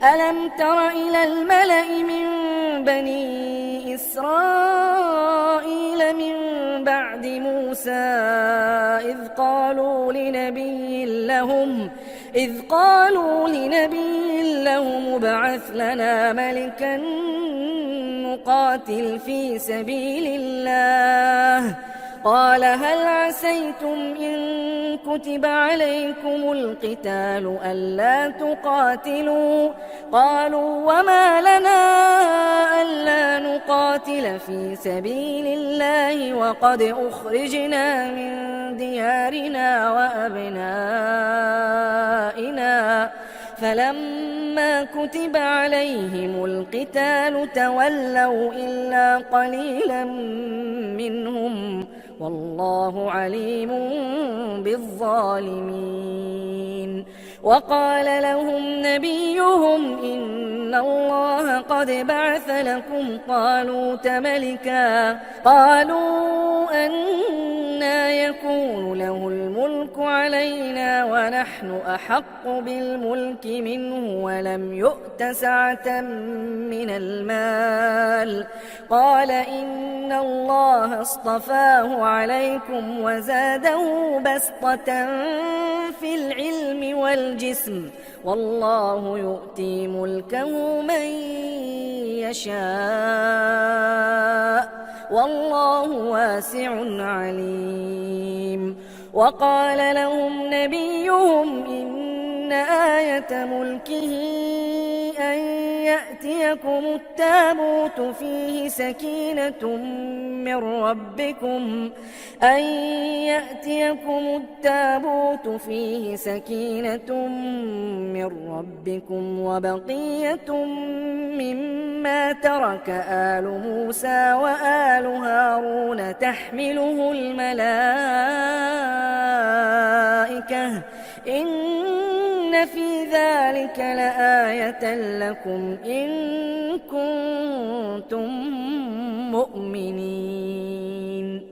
ألم تر إلى الملأ من بني إسرائيل من بعد موسى إذ قالوا لنبي لهم ابعث لنا ملكا نقاتل في سبيل الله قال هل عسيتم إن كتب عليكم القتال ألا تقاتلوا قالوا وما لنا ألا نقاتل في سبيل الله وقد أخرجنا من ديارنا وأبنائنا فلما كتب عليهم القتال تولوا إلا قليلا منهم والله عليم بالظالمين وقال لهم نبيهم إن الله قد بعث لكم طالوت ملكا قالوا أنى يكون له الملك علينا ونحن أحق بالملك منه ولم يؤت سعة من المال قال إن الله اصطفاه عليكم وزاده بسطة في العلم والجسم والله يؤتي ملكه من يشاء والله واسع عليم وقال لهم نبيهم إن آية ملكه أن يأتيكم التابوت فيه سكينة من ربكم وبقية مما ترك آل موسى وآل هارون تحمله الملائكة إن في ذلك لآية لكم إن كنتم مؤمنين